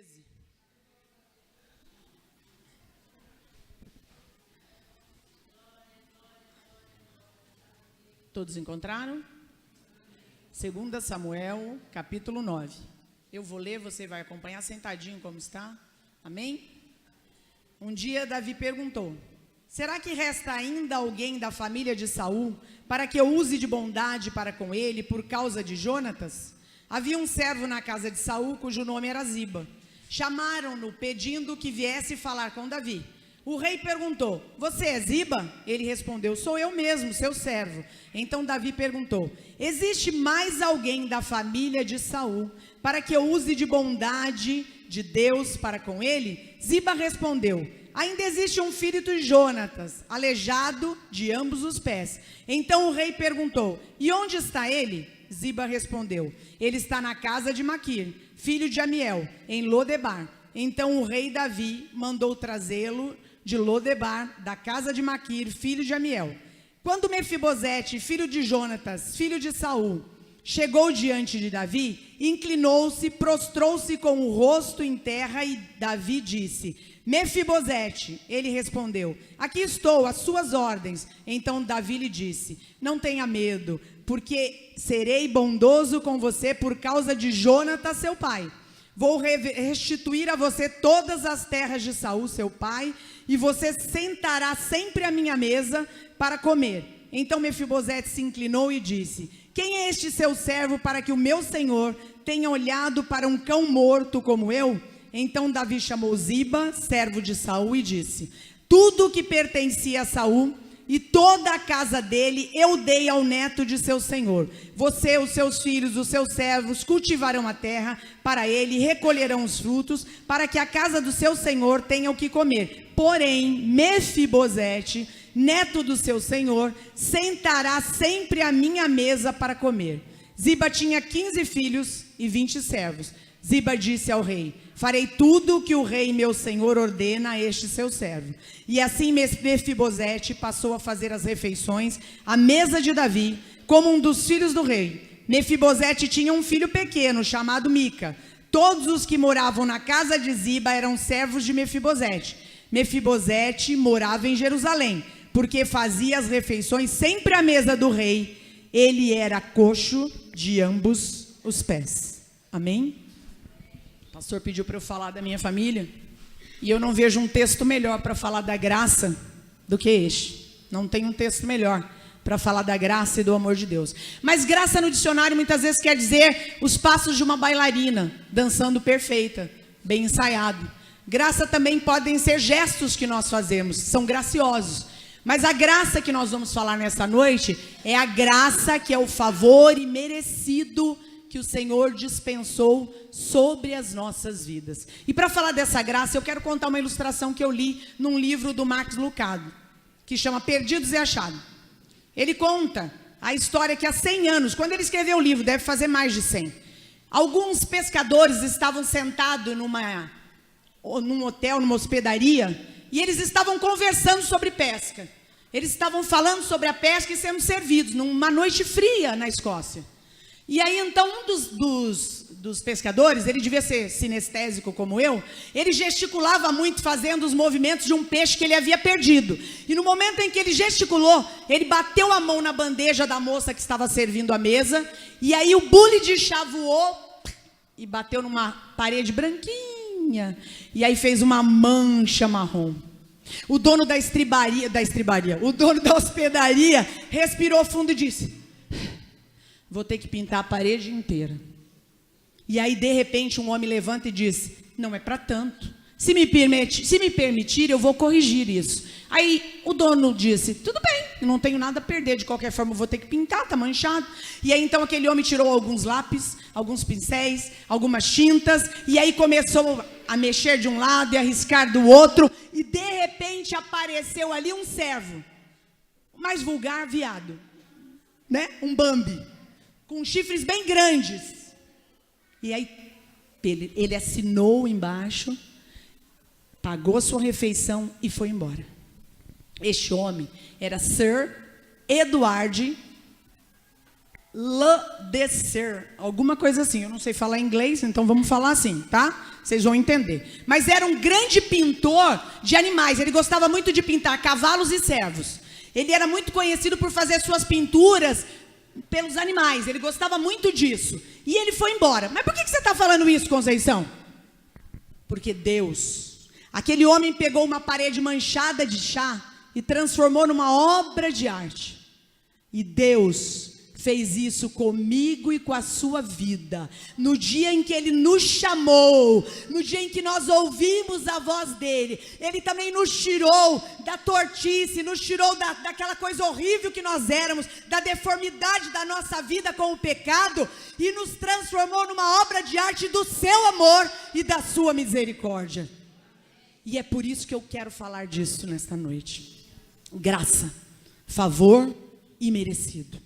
13. Todos encontraram? 2 Samuel, capítulo 9. Eu vou ler, você vai acompanhar sentadinho como está. Amém? Um dia Davi perguntou: será que resta ainda alguém da família de Saul para que eu use de bondade para com ele por causa de Jonatas? Havia um servo na casa de Saul cujo nome era Ziba. Chamaram-no pedindo que viesse falar com Davi. O rei perguntou: você é Ziba? Ele respondeu: sou eu mesmo, seu servo. Então Davi perguntou: existe mais alguém da família de Saul para que eu use de bondade de Deus para com ele? Ziba respondeu: ainda existe um filho de Jonatas, aleijado de ambos os pés. Então o rei perguntou: e onde está ele? Ziba respondeu: ele está na casa de Maquir, filho de Amiel, em Lodebar. Então o rei Davi mandou trazê-lo de Lodebar, da casa de Maquir, filho de Amiel. Quando Mefibosete, filho de Jonatas, filho de Saul, chegou diante de Davi, inclinou-se, prostrou-se com o rosto em terra, e Davi disse: Mefibosete. Ele respondeu: aqui estou, às suas ordens. Então Davi lhe disse: não tenha medo, porque serei bondoso com você por causa de Jonatas, seu pai. Vou restituir a você todas as terras de Saul, seu pai, e você sentará sempre à minha mesa para comer. Então Mefibosete se inclinou e disse: quem é este seu servo para que o meu senhor tenha olhado para um cão morto como eu? Então Davi chamou Ziba, servo de Saul, e disse: tudo o que pertencia a Saul e toda a casa dele eu dei ao neto de seu senhor. Você, os seus filhos, os seus servos cultivarão a terra para ele, recolherão os frutos, para que a casa do seu senhor tenha o que comer. Porém, Mefibosete, neto do seu senhor, sentará sempre à minha mesa para comer. Ziba tinha 15 filhos e 20 servos. Ziba disse ao rei: farei tudo o que o rei meu senhor ordena a este seu servo. E assim Mefibosete passou a fazer as refeições à mesa de Davi, como um dos filhos do rei. Mefibosete tinha um filho pequeno chamado Mica. Todos os que moravam na casa de Ziba eram servos de Mefibosete. Mefibosete morava em Jerusalém, porque fazia as refeições sempre à mesa do rei. Ele era coxo de ambos os pés. Amém? O pastor pediu para eu falar da minha família, e eu não vejo um texto melhor para falar da graça do que este. Não tem um texto melhor para falar da graça e do amor de Deus. Mas graça no dicionário muitas vezes quer dizer os passos de uma bailarina, dançando perfeita, bem ensaiado. Graça também podem ser gestos que nós fazemos, são graciosos. Mas a graça que nós vamos falar nesta noite é a graça que é o favor imerecido que o Senhor dispensou sobre as nossas vidas. E para falar dessa graça, eu quero contar uma ilustração que eu li num livro do Max Lucado, que chama Perdidos e Achados. Ele conta a história que há 100 anos, quando ele escreveu o livro, deve fazer mais de 100, alguns pescadores estavam sentados num hotel, numa hospedaria, e eles estavam conversando sobre pesca. Eles estavam falando sobre a pesca e sendo servidos numa noite fria na Escócia. E aí então um dos pescadores, ele devia ser sinestésico como eu, ele gesticulava muito fazendo os movimentos de um peixe que ele havia perdido. E no momento em que ele gesticulou, ele bateu a mão na bandeja da moça que estava servindo a mesa, e aí o bule de chá voou e bateu numa parede branquinha, e aí fez uma mancha marrom. O dono da o dono da hospedaria respirou fundo e disse: vou ter que pintar a parede inteira. E aí, de repente, um homem levanta e diz: não é para tanto. Se me permitir, eu vou corrigir isso. Aí, o dono disse: tudo bem, eu não tenho nada a perder. De qualquer forma, eu vou ter que pintar, está manchado. E aí, então, aquele homem tirou alguns lápis, alguns pincéis, algumas tintas. E aí, começou a mexer de um lado e a riscar do outro. E, de repente, apareceu ali um servo. Mais vulgar, viado. Né? Um Bambi. Com chifres bem grandes. E aí ele assinou embaixo, pagou a sua refeição e foi embora. Este homem era Sir Edward Ladecer, alguma coisa assim. Eu não sei falar inglês, então vamos falar assim, tá? Vocês vão entender. Mas era um grande pintor de animais. Ele gostava muito de pintar cavalos e servos. Ele era muito conhecido por fazer suas pinturas pelos animais. Ele gostava muito disso. E ele foi embora. Mas por que você está falando isso, Conceição? Porque Deus, aquele homem pegou uma parede manchada de chá e transformou numa obra de arte. E Deus fez isso comigo e com a sua vida. No dia em que Ele nos chamou, no dia em que nós ouvimos a voz dEle, Ele também nos tirou da tortice, nos tirou daquela coisa horrível que nós éramos, da deformidade da nossa vida com o pecado, e nos transformou numa obra de arte do seu amor e da sua misericórdia. E é por isso que eu quero falar disso nesta noite. Graça, favor e merecido.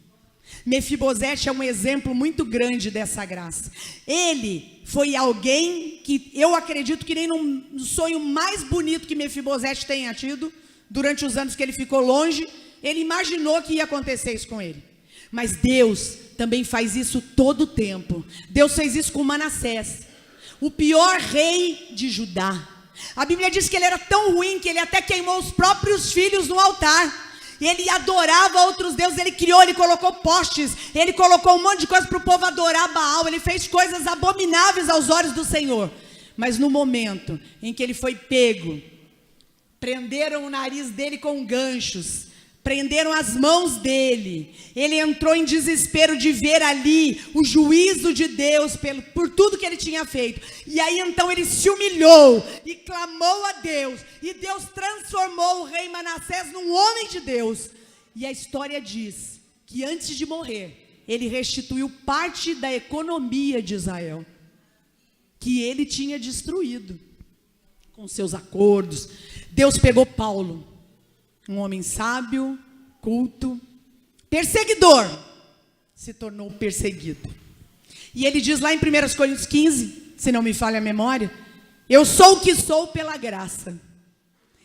Mefibosete é um exemplo muito grande dessa graça. Ele foi alguém que eu acredito que nem no sonho mais bonito que Mefibosete tenha tido, durante os anos que ele ficou longe, ele imaginou que ia acontecer isso com ele. Mas Deus também faz isso todo o tempo. Deus fez isso com Manassés, o pior rei de Judá. A Bíblia diz que ele era tão ruim que ele até queimou os próprios filhos no altar. Ele adorava outros deuses, ele colocou postes, ele colocou um monte de coisa para o povo adorar Baal, ele fez coisas abomináveis aos olhos do Senhor. Mas no momento em que ele foi pego, prenderam o nariz dele com ganchos, prenderam as mãos dele, ele entrou em desespero de ver ali o juízo de Deus por tudo que ele tinha feito. E aí então ele se humilhou e clamou a Deus, e Deus transformou o rei Manassés num homem de Deus. E a história diz que antes de morrer, ele restituiu parte da economia de Israel, que ele tinha destruído com seus acordos. Deus pegou Paulo, um homem sábio, culto, perseguidor, se tornou perseguido. E ele diz lá em 1 Coríntios 15, se não me falha a memória, eu sou o que sou pela graça.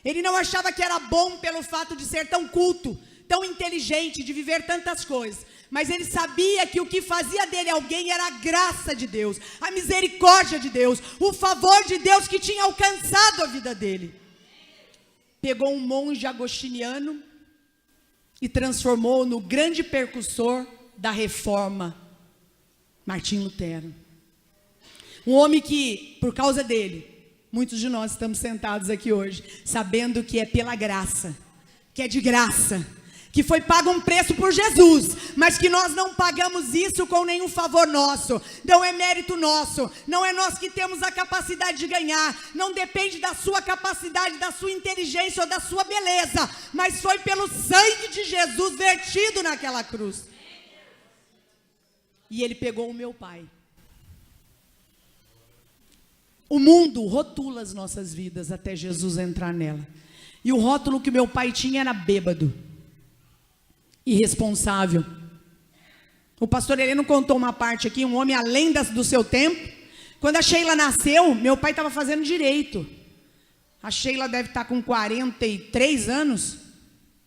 Ele não achava que era bom pelo fato de ser tão culto, tão inteligente, de viver tantas coisas. Mas ele sabia que o que fazia dele alguém era a graça de Deus, a misericórdia de Deus, o favor de Deus que tinha alcançado a vida dele. Pegou um monge agostiniano e transformou no grande percussor da reforma, Martim Lutero. Um homem que, por causa dele, muitos de nós estamos sentados aqui hoje, sabendo que é pela graça, que é de graça, que foi pago um preço por Jesus, mas que nós não pagamos isso com nenhum favor nosso, não é mérito nosso, não é nós que temos a capacidade de ganhar, não depende da sua capacidade, da sua inteligência ou da sua beleza, mas foi pelo sangue de Jesus vertido naquela cruz. E ele pegou o meu pai. O mundo rotula as nossas vidas até Jesus entrar nela, e o rótulo que o meu pai tinha era bêbado, irresponsável. O pastor Heleno contou uma parte aqui, um homem além do seu tempo. Quando a Sheila nasceu, meu pai estava fazendo direito. A Sheila deve estar com 43 anos.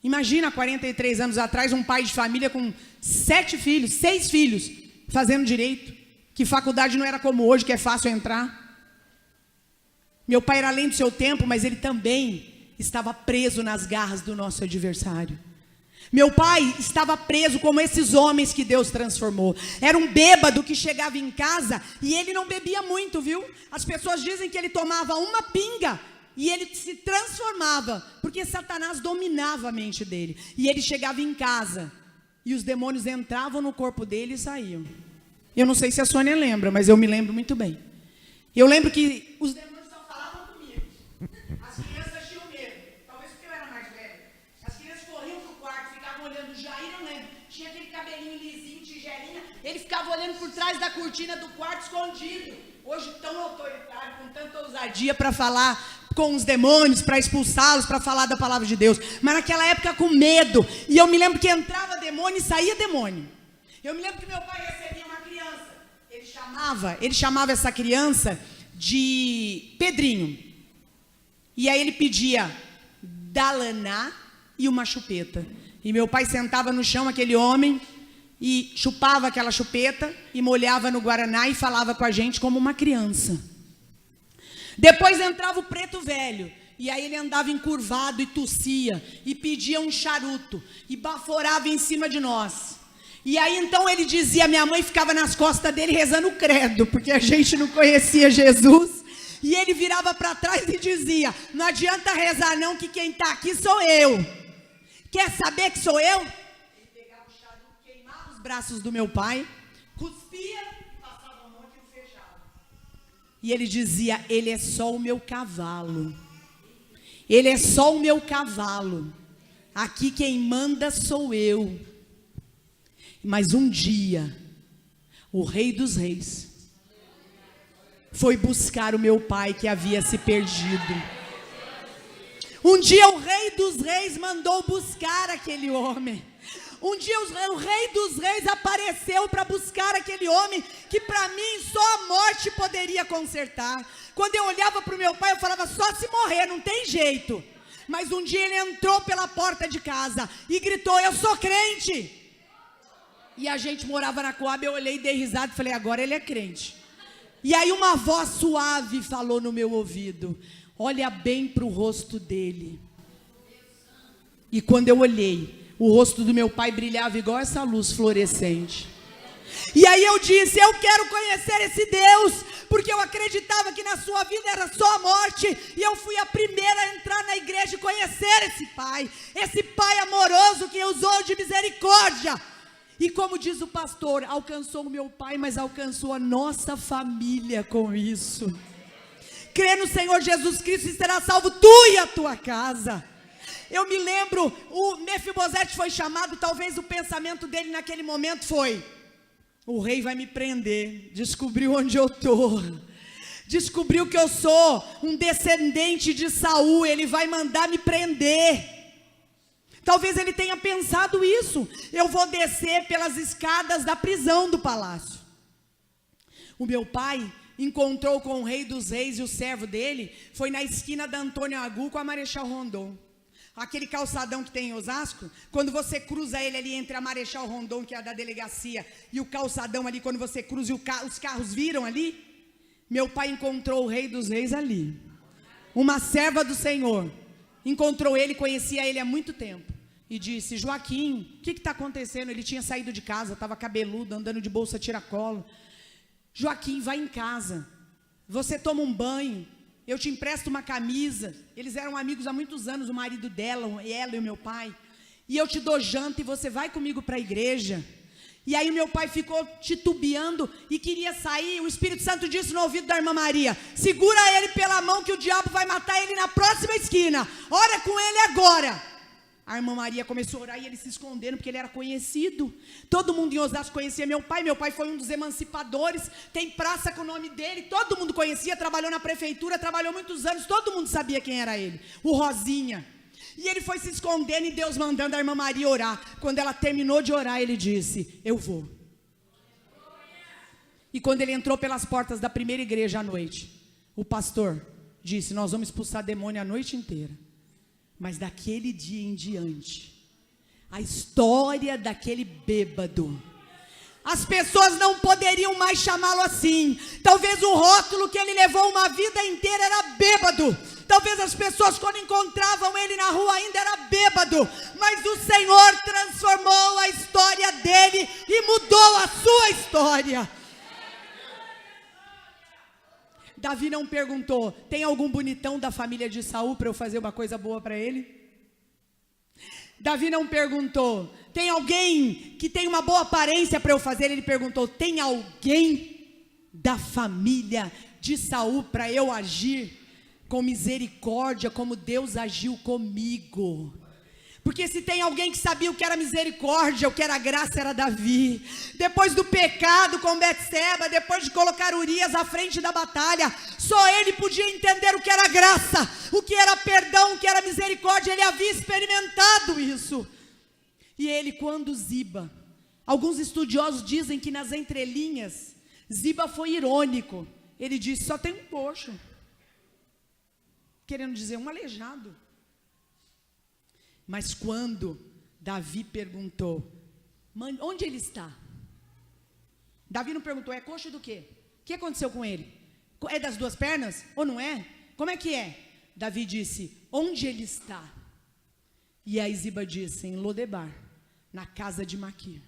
Imagina, 43 anos atrás, um pai de família com 6 filhos, fazendo direito. Que faculdade não era como hoje, que é fácil entrar. Meu pai era além do seu tempo, mas ele também estava preso nas garras do nosso adversário. Meu pai estava preso como esses homens que Deus transformou. Era um bêbado que chegava em casa e ele não bebia muito, viu? As pessoas dizem que ele tomava uma pinga e ele se transformava, porque Satanás dominava a mente dele. E ele chegava em casa e os demônios entravam no corpo dele e saíam. Eu não sei se a Sônia lembra, mas eu me lembro muito bem. Eu lembro que os demônios só falavam comigo. As crianças tinham medo, talvez porque eu era mais velho. As crianças corriam pro quarto, ficavam olhando o Jair, eu lembro. Tinha aquele cabelinho lisinho, tigelinha. Ele ficava olhando por trás da cortina do quarto, escondido. Hoje tão autoritário, com tanta ousadia para falar com os demônios, para expulsá-los, para falar da palavra de Deus. Mas naquela época com medo. E eu me lembro que entrava demônio e saía demônio. Eu me lembro que meu pai recebia uma criança. Ele chamava essa criança de Pedrinho. E aí ele pedia dalaná e uma chupeta. E meu pai sentava no chão, aquele homem, e chupava aquela chupeta e molhava no guaraná e falava com a gente como uma criança. Depois entrava o preto velho, e aí ele andava encurvado e tossia, e pedia um charuto, e baforava em cima de nós. E aí então ele dizia, minha mãe ficava nas costas dele rezando o credo, porque a gente não conhecia Jesus, e ele virava para trás e dizia, não adianta rezar não, que quem está aqui sou eu. Quer saber que sou eu? Ele pegava o charuto, queimava os braços do meu pai, cuspia, passava a mão e fechava. E ele dizia, ele é só o meu cavalo. Ele é só o meu cavalo. Aqui quem manda sou eu. Mas um dia, o Rei dos Reis foi buscar o meu pai que havia se perdido. Um dia o Rei dos Reis mandou buscar aquele homem. Um dia o Rei dos Reis apareceu para buscar aquele homem que para mim só a morte poderia consertar. Quando eu olhava para o meu pai eu falava, só se morrer, não tem jeito. Mas um dia ele entrou pela porta de casa e gritou, eu sou crente. E a gente morava na Coab, eu olhei e dei risada e falei, agora ele é crente. E aí uma voz suave falou no meu ouvido, olha bem para o rosto dele. E quando eu olhei, o rosto do meu pai brilhava igual essa luz fluorescente. E aí eu disse, eu quero conhecer esse Deus, porque eu acreditava que na sua vida era só a morte, e eu fui a primeira a entrar na igreja e conhecer esse pai amoroso que usou de misericórdia. E como diz o pastor, alcançou o meu pai, mas alcançou a nossa família com isso. Crê no Senhor Jesus Cristo e será salvo tu e a tua casa. Eu me lembro, o Mefibosete foi chamado, talvez o pensamento dele naquele momento foi, o rei vai me prender, descobriu onde eu estou, descobriu que eu sou um descendente de Saul, ele vai mandar me prender. Talvez ele tenha pensado isso, eu vou descer pelas escadas da prisão do palácio. O meu pai encontrou com o Rei dos Reis e o servo dele, foi na esquina da Antônio Agu com a Marechal Rondon. Aquele calçadão que tem em Osasco, quando você cruza ele ali entre a Marechal Rondon, que é a da delegacia, e o calçadão ali, quando você cruza e os carros viram ali, meu pai encontrou o Rei dos Reis ali. Uma serva do Senhor encontrou ele, conhecia ele há muito tempo, e disse, Joaquim, o que está acontecendo? Ele tinha saído de casa, estava cabeludo, andando de bolsa tiracolo. Joaquim, vai em casa, você toma um banho, eu te empresto uma camisa. Eles eram amigos há muitos anos, o marido dela, ela e o meu pai. E eu te dou janta e você vai comigo para a igreja. E aí o meu pai ficou titubeando e queria sair. O Espírito Santo disse no ouvido da irmã Maria, segura ele pela mão que o diabo vai matar ele na próxima esquina. Ora com ele agora. A irmã Maria começou a orar e ele se escondendo, porque ele era conhecido. Todo mundo em Osasco conhecia meu pai foi um dos emancipadores, tem praça com o nome dele, todo mundo conhecia, trabalhou na prefeitura, trabalhou muitos anos, todo mundo sabia quem era ele, o Rosinha. E ele foi se escondendo e Deus mandando a irmã Maria orar. Quando ela terminou de orar, ele disse, eu vou. E quando ele entrou pelas portas da primeira igreja à noite, o pastor disse, nós vamos expulsar demônio a noite inteira. Mas daquele dia em diante, a história daquele bêbado, as pessoas não poderiam mais chamá-lo assim. Talvez o rótulo que ele levou uma vida inteira era bêbado. Talvez as pessoas quando encontravam ele na rua ainda era bêbado. Mas o Senhor transformou a história dele e mudou a sua história. Davi não perguntou, tem algum bonitão da família de Saul para eu fazer uma coisa boa para ele? Davi não perguntou, tem alguém que tem uma boa aparência para eu fazer? Ele perguntou, tem alguém da família de Saul para eu agir com misericórdia como Deus agiu comigo? Porque se tem alguém que sabia o que era misericórdia, o que era graça, era Davi. Depois do pecado com Betseba, depois de colocar Urias à frente da batalha, só ele podia entender o que era graça, o que era perdão, o que era misericórdia. Ele havia experimentado isso. E ele, quando Ziba, alguns estudiosos dizem que nas entrelinhas, Ziba foi irônico. Ele disse, só tem um coxo. Querendo dizer, um aleijado. Mas quando Davi perguntou, Onde ele está? Davi não perguntou, é coxa do quê? O que aconteceu com ele? É das duas pernas? Ou não é? Como é que é? Davi disse, onde ele está? E aí Ziba disse, em Lodebar, na casa de Maquir.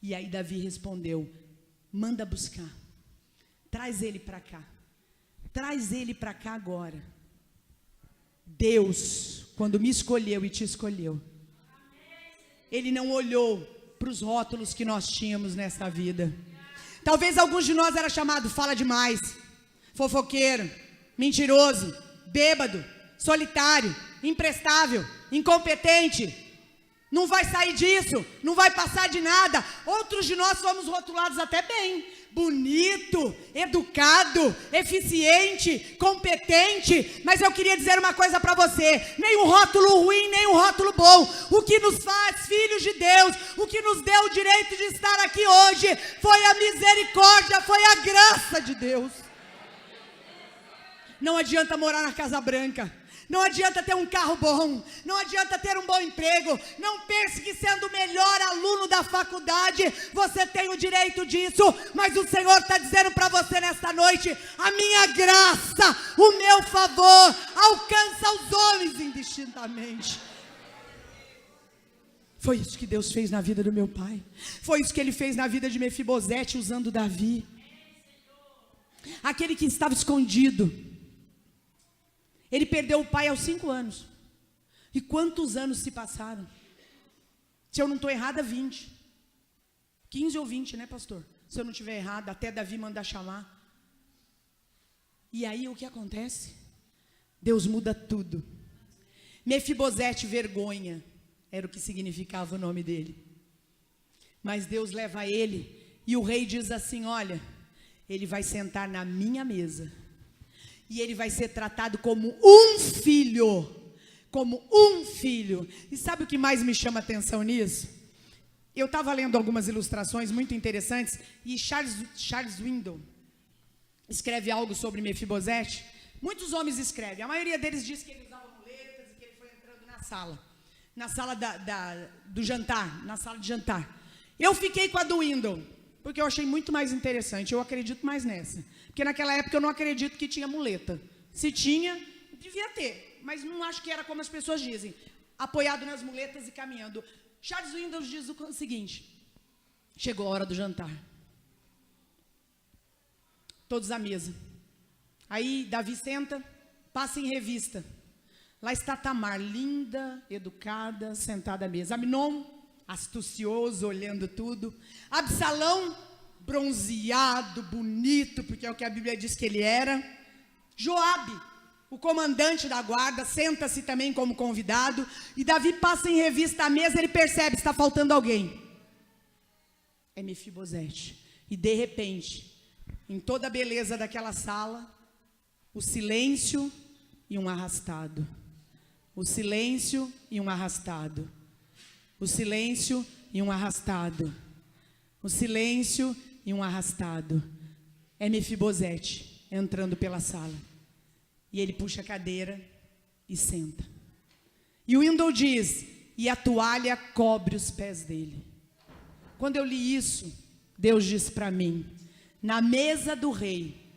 E aí Davi respondeu, manda buscar, traz ele para cá. Traz ele para cá agora. Deus, quando me escolheu e te escolheu, Ele não olhou para os rótulos que nós tínhamos nessa vida. Talvez alguns de nós era chamado fala demais, fofoqueiro, mentiroso, bêbado, solitário, imprestável, incompetente. Não vai sair disso, não vai passar de nada. Outros de nós fomos rotulados até bem. Bonito, educado, eficiente, competente. Mas eu queria dizer uma coisa para você. Nem um rótulo ruim, nem um rótulo bom. O que nos faz filhos de Deus, o que nos deu o direito de estar aqui hoje, foi a misericórdia, foi a graça de Deus. Não adianta morar na Casa Branca. Não adianta ter um carro bom, não adianta ter um bom emprego. Não pense que sendo o melhor aluno da faculdade, você tem o direito disso. Mas o Senhor está dizendo para você nesta noite, a minha graça, o meu favor, alcança os homens indistintamente. Foi isso que Deus fez na vida do meu pai. Foi isso que Ele fez na vida de Mefibosete, usando Davi. Aquele que estava escondido. Ele perdeu o pai aos 5 anos. E quantos anos se passaram? Se eu não estou errada, 20. 15 ou 20, né, pastor? Se eu não estiver errada, até Davi mandar chamar. E aí o que acontece? Deus muda tudo. Mefibosete, vergonha, era o que significava o nome dele. Mas Deus leva ele, e o rei diz assim, olha, ele vai sentar na minha mesa. E ele vai ser tratado como um filho. Como um filho. E sabe o que mais me chama atenção nisso? Eu estava lendo algumas ilustrações muito interessantes. E Charles Swindoll escreve algo sobre Mefibosete. Muitos homens escrevem. A maioria deles diz que ele usava muletas e que ele foi entrando na sala. Na sala do jantar. Na sala de jantar. Eu fiquei com a do Swindoll. Porque eu achei muito mais interessante, eu acredito mais nessa. Porque naquela época eu não acredito que tinha muleta. Se tinha, devia ter. Mas não acho que era como as pessoas dizem. Apoiado nas muletas e caminhando. Charles Swindoll diz o seguinte. Chegou a hora do jantar. Todos à mesa. Aí Davi senta, passa em revista. Lá está Tamar, linda, educada, sentada à mesa. Amnon, astucioso, olhando tudo. Absalão, bronzeado, bonito, porque é o que a Bíblia diz que ele era. Joabe, o comandante da guarda, senta-se também como convidado. E Davi passa em revista a mesa, ele percebe, está faltando alguém. É Mefibosete. E de repente, em toda a beleza daquela sala, o silêncio e um arrastado. O silêncio e um arrastado. O silêncio e um arrastado. O silêncio e um arrastado. É Mefibosete entrando pela sala. E ele puxa a cadeira e senta. E o Swindoll diz, e a toalha cobre os pés dele. Quando eu li isso, Deus disse para mim, na mesa do rei,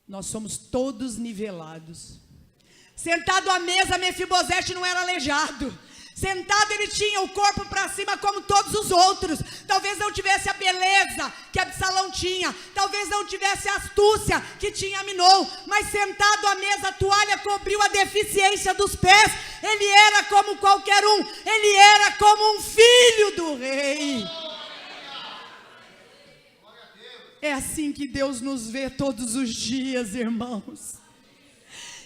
nós somos todos nivelados. Sentado à mesa, Mefibosete não era aleijado. Sentado ele tinha o corpo para cima como todos os outros. Talvez não tivesse a beleza que Absalão tinha. Talvez não tivesse a astúcia que tinha Amnon. Mas sentado à mesa, a toalha cobriu a deficiência dos pés. Ele era como qualquer um. Ele era como um filho do rei. É assim que Deus nos vê todos os dias, irmãos.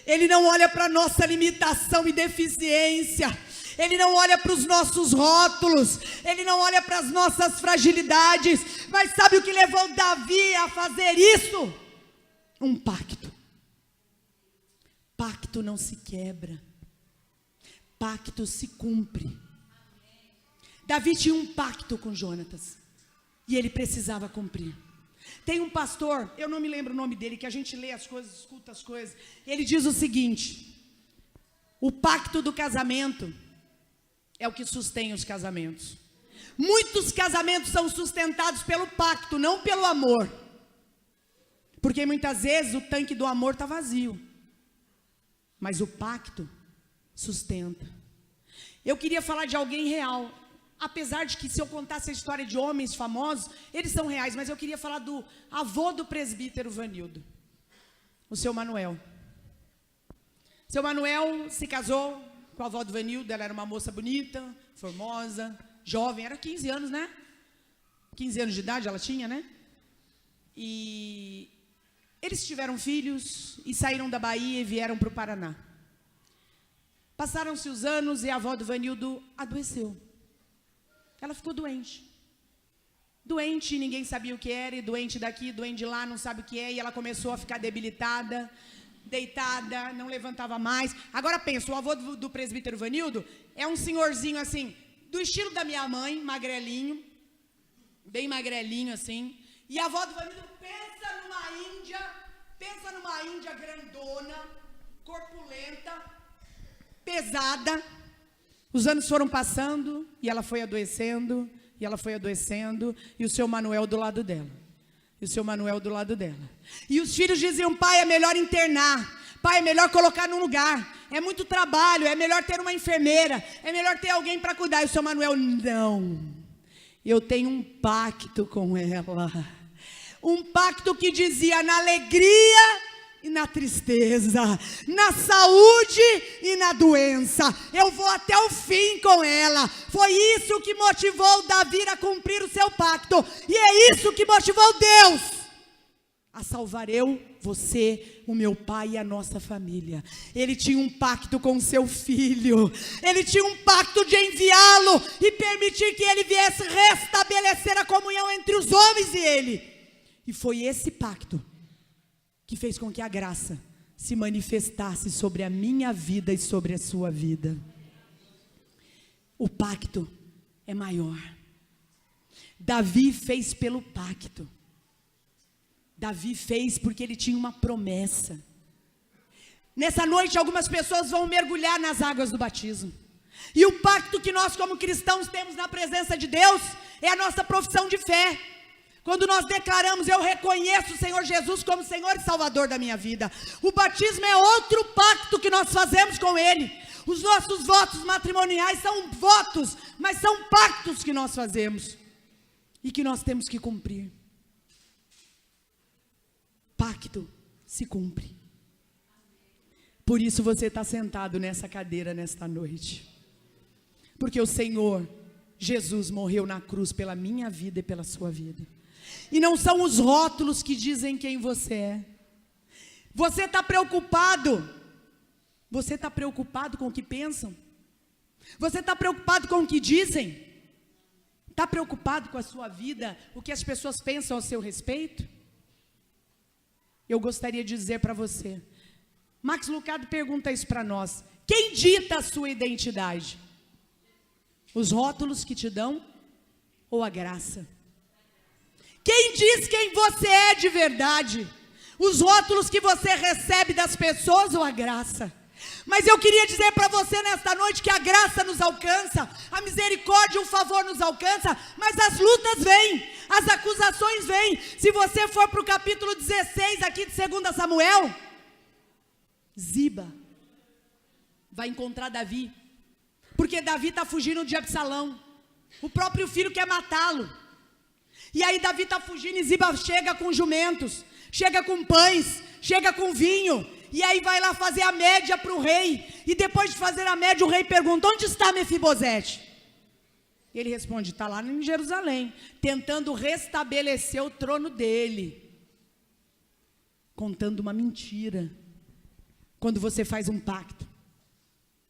Ele não olha para a nossa limitação e deficiência. Ele não olha para os nossos rótulos. Ele não olha para as nossas fragilidades. Mas sabe o que levou Davi a fazer isso? Um pacto. Pacto não se quebra. Pacto se cumpre. Davi tinha um pacto com Jonatas. E ele precisava cumprir. Tem um pastor, eu não me lembro o nome dele, que a gente lê as coisas, escuta as coisas. Ele diz o seguinte: o pacto do casamento é o que sustém os casamentos. Muitos casamentos são sustentados pelo pacto, não pelo amor. Porque muitas vezes o tanque do amor está vazio. Mas o pacto sustenta. Eu queria falar de alguém real. Apesar de que se eu contasse a história de homens famosos, eles são reais. Mas eu queria falar do avô do presbítero Vanildo. O seu Manuel. Seu Manuel se casou com a avó do Vanildo. Ela era uma moça bonita, formosa, jovem. Era 15 anos, né? 15 anos de idade ela tinha, né? E eles tiveram filhos e saíram da Bahia e vieram para o Paraná. Passaram-se os anos e a avó do Vanildo adoeceu. Ela ficou doente. Doente, ninguém sabia o que era, e doente daqui, doente de lá, não sabe o que é, e ela começou a ficar debilitada, deitada, não levantava mais. Agora pensa, o avô do presbítero Vanildo é um senhorzinho assim, do estilo da minha mãe, magrelinho, bem magrelinho assim, e a avó do Vanildo pensa numa índia grandona, corpulenta, pesada. Os anos foram passando, e ela foi adoecendo, e o seu Manuel do lado dela. E os filhos diziam: pai, é melhor internar, pai, é melhor colocar num lugar, é muito trabalho, é melhor ter uma enfermeira, é melhor ter alguém para cuidar. E o seu Manuel: não, eu tenho um pacto com ela. Um pacto que dizia: na alegria e na tristeza, na saúde e na doença, eu vou até o fim com ela. Foi isso que motivou Davi a cumprir o seu pacto, e é isso que motivou Deus a salvar eu, você, o meu pai e a nossa família. Ele tinha um pacto com seu filho, ele tinha um pacto de enviá-lo e permitir que ele viesse restabelecer a comunhão entre os homens e ele. E foi esse pacto que fez com que a graça se manifestasse sobre a minha vida e sobre a sua vida. O pacto é maior. Davi fez pelo pacto. Davi fez porque ele tinha uma promessa. Nessa noite, algumas pessoas vão mergulhar nas águas do batismo. E o pacto que nós, como cristãos, temos na presença de Deus é a nossa profissão de fé. Quando nós declaramos: eu reconheço o Senhor Jesus como Senhor e Salvador da minha vida. O batismo é outro pacto que nós fazemos com Ele. Os nossos votos matrimoniais são votos, mas são pactos que nós fazemos e que nós temos que cumprir. Pacto se cumpre. Por isso você está sentado nessa cadeira nesta noite. Porque o Senhor Jesus morreu na cruz pela minha vida e pela sua vida. E não são os rótulos que dizem quem você é. Você está preocupado? Você está preocupado com o que pensam? Você está preocupado com o que dizem? Está preocupado com a sua vida, o que as pessoas pensam ao seu respeito? Eu gostaria de dizer para você, Max Lucado pergunta isso para nós: quem dita a sua identidade? Os rótulos que te dão ou a graça? Quem diz quem você é de verdade? Os rótulos que você recebe das pessoas ou a graça? Mas eu queria dizer para você nesta noite que a graça nos alcança, a misericórdia e o favor nos alcança, mas as lutas vêm, as acusações vêm. Se você for para o capítulo 16 aqui de 2 Samuel, Ziba vai encontrar Davi, porque Davi está fugindo de Absalão, o próprio filho quer matá-lo. E aí Davi está fugindo e Ziba chega com jumentos, chega com pães, chega com vinho, e aí vai lá fazer a média para o rei. E depois de fazer a média, o rei pergunta: onde está Mefibosete? Ele responde: está lá em Jerusalém, tentando restabelecer o trono dele, contando uma mentira. Quando você faz um pacto,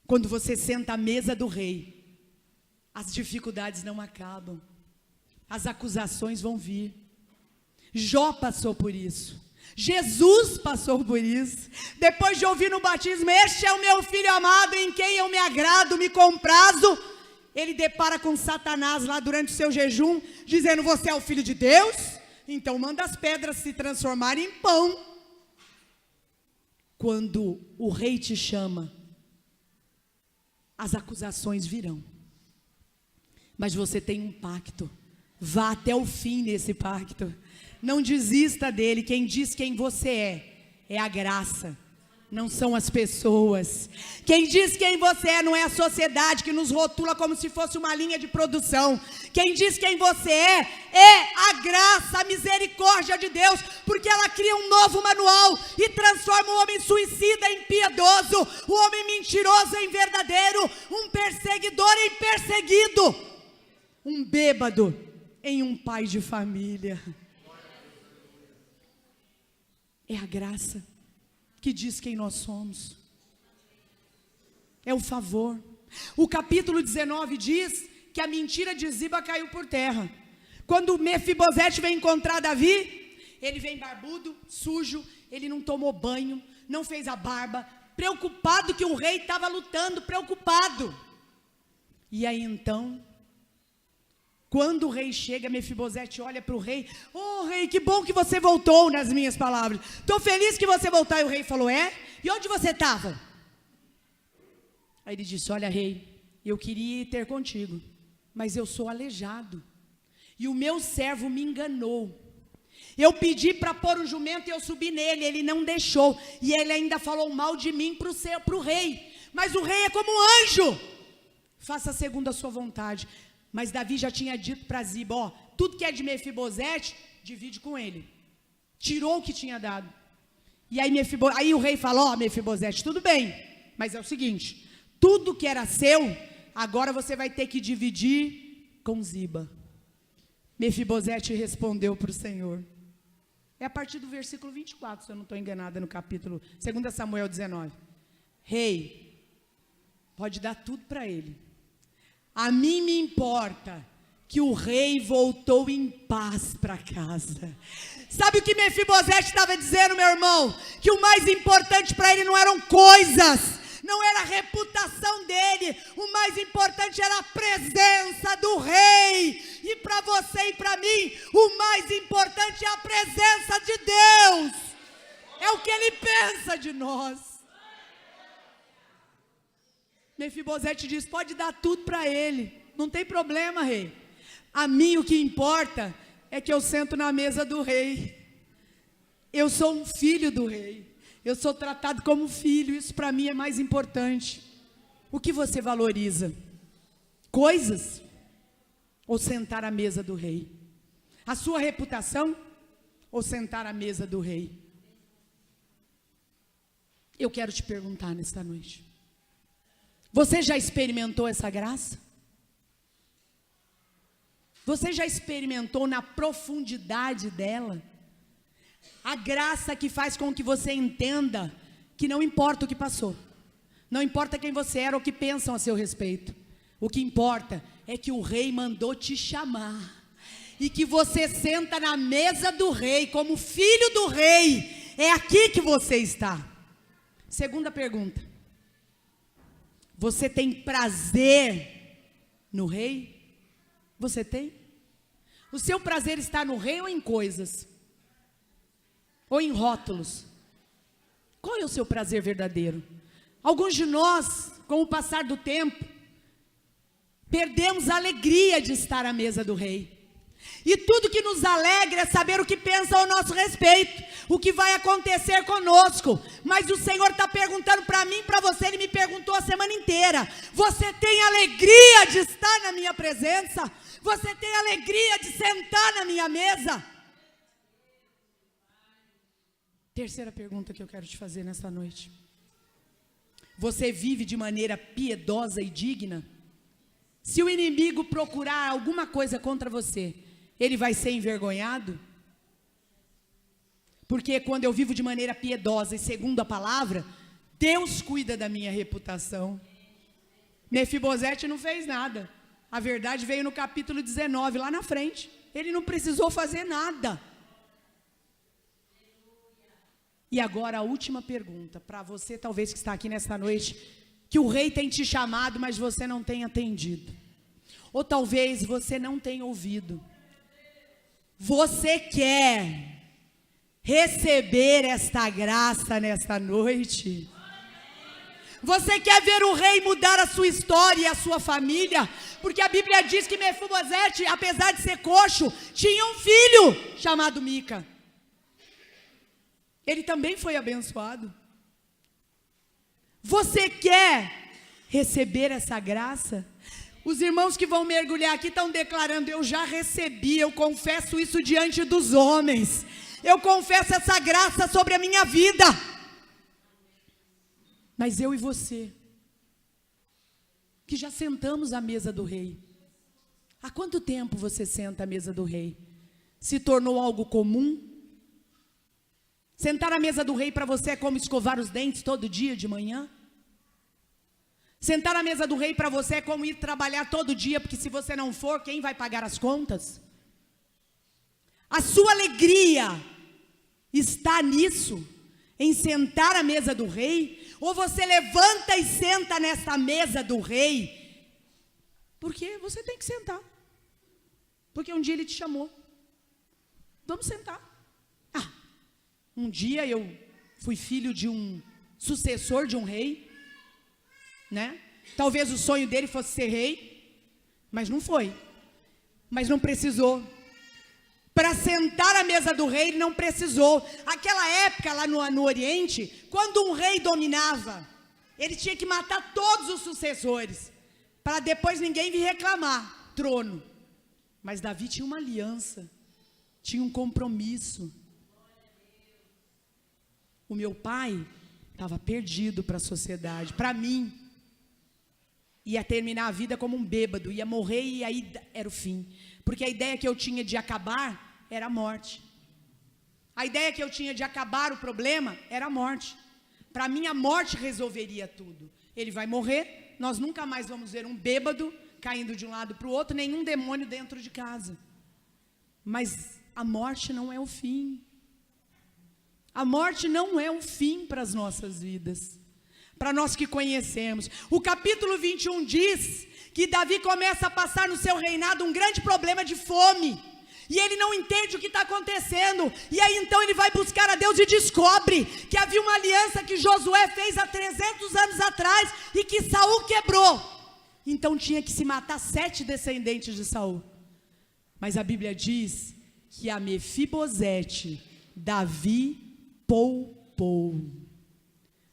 quando você senta à mesa do rei, as dificuldades não acabam, as acusações vão vir. Jó passou por isso, Jesus passou por isso. Depois de ouvir no batismo: este é o meu filho amado, em quem eu me agrado, me comprazo, ele depara com Satanás lá durante o seu jejum, dizendo: você é o filho de Deus? Então manda as pedras se transformarem em pão. Quando o rei te chama, as acusações virão, Mas você tem um pacto. Vá até o fim nesse pacto. Não desista dele. Quem diz quem você é a graça. Não são as pessoas. Quem diz quem você não é a sociedade que nos rotula como se fosse uma linha de produção. Quem diz quem você é a graça, a misericórdia de Deus, porque ela cria um novo manual e transforma o homem suicida em piedoso, o homem mentiroso em verdadeiro, um perseguidor em perseguido, um bêbado em um pai de família. É a graça que diz quem nós somos. É o favor. O capítulo 19 diz que a mentira de Ziba caiu por terra. Quando Mefibosete vem encontrar Davi, ele vem barbudo, sujo, ele não tomou banho, não fez a barba, preocupado que o rei estava lutando, preocupado. E aí então, quando o rei chega, Mefibosete olha para o rei: "Oh rei, que bom que você voltou", nas minhas palavras. "Estou feliz que você voltou." E o rei falou: "É? E onde você estava?" Aí ele disse: "Olha rei, eu queria ir ter contigo, mas eu sou aleijado. E o meu servo me enganou. Eu pedi para pôr um jumento e eu subi nele, ele não deixou. E ele ainda falou mal de mim para o rei. Mas o rei é como um anjo. Faça segundo a sua vontade." Mas Davi já tinha dito para Ziba: tudo que é de Mefibosete, divide com ele. Tirou o que tinha dado. E aí o rei falou: Mefibosete, tudo bem, mas é o seguinte, tudo que era seu, agora você vai ter que dividir com Ziba. Mefibosete respondeu para o Senhor. É a partir do versículo 24, se eu não estou enganada, no capítulo 2 Samuel 19. Rei, pode dar tudo para ele. A mim me importa que o rei voltou em paz para casa. Sabe o que Mefibosete estava dizendo, meu irmão? Que o mais importante para ele não eram coisas, não era a reputação dele, o mais importante era a presença do rei. E para você e para mim, o mais importante é a presença de Deus, é o que ele pensa de nós. Mefibosete diz: pode dar tudo para ele, não tem problema, rei. A mim o que importa é que eu sento na mesa do rei. Eu sou um filho do rei, eu sou tratado como filho, isso para mim é mais importante. O que você valoriza? Coisas? Ou sentar à mesa do rei? A sua reputação? Ou sentar à mesa do rei? Eu quero te perguntar nesta noite: você já experimentou essa graça? Você já experimentou na profundidade dela? A graça que faz com que você entenda que não importa o que passou, não importa quem você era ou o que pensam a seu respeito. O que importa é que o rei mandou te chamar e que você senta na mesa do rei como filho do rei. É aqui que você está. Segunda pergunta: você tem prazer no rei? Você tem? O seu prazer está no rei ou em coisas? Ou em rótulos? Qual é o seu prazer verdadeiro? Alguns de nós, com o passar do tempo, perdemos a alegria de estar à mesa do rei. E tudo que nos alegra é saber o que pensam ao nosso respeito, o que vai acontecer conosco. Mas o Senhor está perguntando para mim, para você, Ele me perguntou a semana inteira: você tem alegria de estar na minha presença? Você tem alegria de sentar na minha mesa? Terceira pergunta que eu quero te fazer nesta noite: você vive de maneira piedosa e digna? Se o inimigo procurar alguma coisa contra você, ele vai ser envergonhado? Porque quando eu vivo de maneira piedosa e segundo a palavra, Deus cuida da minha reputação. Mefibosete não fez nada. A verdade veio no capítulo 19, lá na frente. Ele não precisou fazer nada. E agora a última pergunta, para você talvez que está aqui nesta noite, que o rei tem te chamado, mas você não tem atendido. Ou talvez você não tenha ouvido. Você quer receber esta graça nesta noite? Você quer ver o rei mudar a sua história e a sua família? Porque a Bíblia diz que Mefibosete, apesar de ser coxo, tinha um filho chamado Mica. Ele também foi abençoado. Você quer receber essa graça? Os irmãos que vão mergulhar aqui estão declarando: eu já recebi, eu confesso isso diante dos homens. Eu confesso essa graça sobre a minha vida. Mas eu e você, que já sentamos à mesa do rei, há quanto tempo você senta à mesa do rei? Se tornou algo comum? Sentar à mesa do rei para você é como escovar os dentes todo dia de manhã? Sentar à mesa do rei para você é como ir trabalhar todo dia, porque se você não for, quem vai pagar as contas? A sua alegria está nisso, em sentar à mesa do rei? Ou você levanta e senta nessa mesa do rei? Porque você tem que sentar. Porque um dia ele te chamou. Vamos sentar. Um dia eu fui filho de um sucessor de um rei, né? Talvez o sonho dele fosse ser rei, mas não foi. Mas não precisou. Para sentar à mesa do rei, ele não precisou. Aquela época lá no Oriente, quando um rei dominava, ele tinha que matar todos os sucessores, para depois ninguém vir reclamar, trono. Mas Davi tinha uma aliança, tinha um compromisso. O meu pai estava perdido para a sociedade, para mim. Ia terminar a vida como um bêbado, ia morrer e aí era o fim. Porque a ideia que eu tinha de acabar era a morte. A ideia que eu tinha de acabar o problema era a morte. Para mim a morte resolveria tudo. Ele vai morrer, nós nunca mais vamos ver um bêbado caindo de um lado para o outro, nenhum demônio dentro de casa. Mas a morte não é o fim. A morte não é o fim para as nossas vidas. Para nós que conhecemos. O capítulo 21 diz que Davi começa a passar no seu reinado um grande problema de fome. E ele não entende o que está acontecendo. E aí então ele vai buscar a Deus e descobre que havia uma aliança que Josué fez há 300 anos atrás e que Saul quebrou. Então tinha que se matar 7 descendentes de Saul. Mas a Bíblia diz que a Mefibosete, Davi poupou.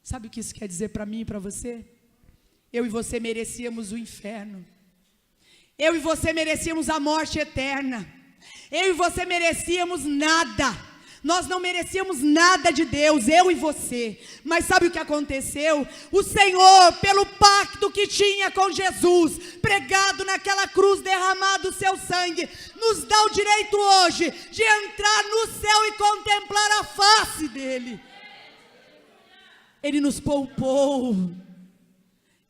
Sabe o que isso quer dizer para mim e para você? Eu e você merecíamos o inferno. Eu e você merecíamos a morte eterna. Eu e você merecíamos nada. Nós não merecíamos nada de Deus, eu e você. Mas sabe o que aconteceu? O Senhor, pelo pacto que tinha com Jesus, pregado naquela cruz, derramado o seu sangue, nos dá o direito hoje de entrar no céu e contemplar a face dele. Ele nos poupou,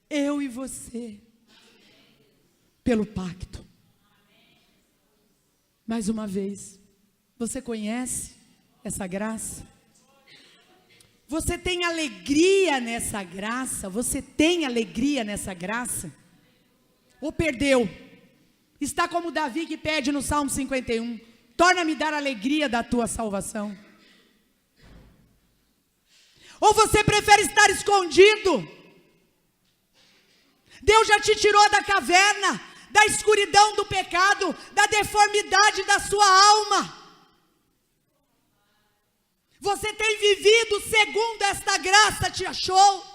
eu e você, pelo pacto. Mais uma vez, você conhece essa graça? Você tem alegria nessa graça? Você tem alegria nessa graça? Ou perdeu? Está como Davi que pede no Salmo 51, torna-me dar alegria da tua salvação. Ou você prefere estar escondido? Deus já te tirou da caverna, da escuridão do pecado, da deformidade da sua alma. Você tem vivido segundo esta graça te achou?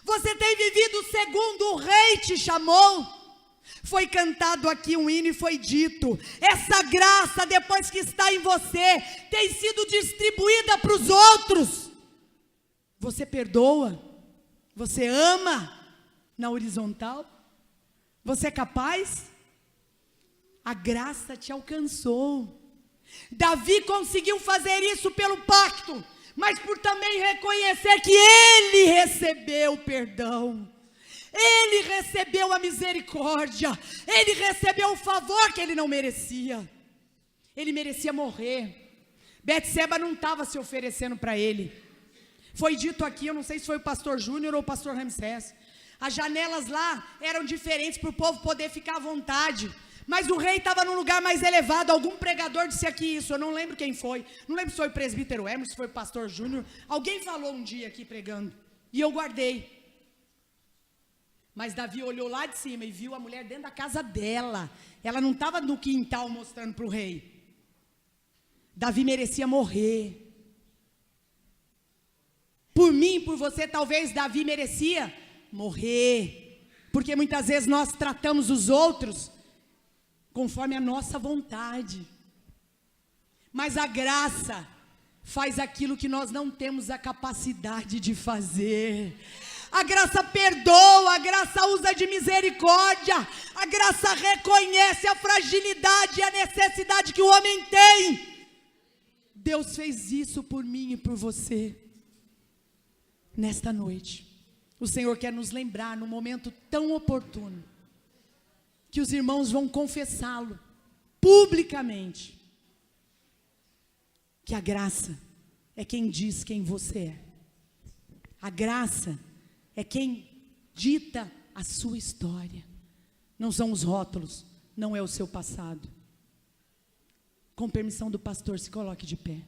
Você tem vivido segundo o rei te chamou? Foi cantado aqui um hino e foi dito: essa graça, depois que está em você, tem sido distribuída para os outros. Você perdoa? Você ama na horizontal? Você é capaz? A graça te alcançou. Davi conseguiu fazer isso pelo pacto, mas por também reconhecer que ele recebeu perdão. Ele recebeu a misericórdia. Ele recebeu o favor que ele não merecia. Ele merecia morrer. Betseba não estava se oferecendo para ele. Foi dito aqui, eu não sei se foi o pastor Júnior ou o pastor Ramsés, as janelas lá eram diferentes para o povo poder ficar à vontade. Mas o rei estava num lugar mais elevado. Algum pregador disse aqui isso, eu não lembro quem foi. Não lembro se foi o presbítero Hermes, se foi o pastor Júnior. Alguém falou um dia aqui pregando, e eu guardei. Mas Davi olhou lá de cima e viu a mulher dentro da casa dela. Ela não estava no quintal mostrando para o rei. Davi merecia morrer. Por mim, por você, talvez Davi merecia morrer. Porque muitas vezes nós tratamos os outros conforme a nossa vontade. Mas a graça faz aquilo que nós não temos a capacidade de fazer. A graça perdoa, a graça usa de misericórdia, a graça reconhece a fragilidade e a necessidade que o homem tem. Deus fez isso por mim e por você. Nesta noite, o Senhor quer nos lembrar, num momento tão oportuno, que os irmãos vão confessá-lo publicamente, que a graça é quem diz quem você é. A graça é quem dita a sua história. Não são os rótulos, não é o seu passado. Com permissão do pastor, se coloque de pé.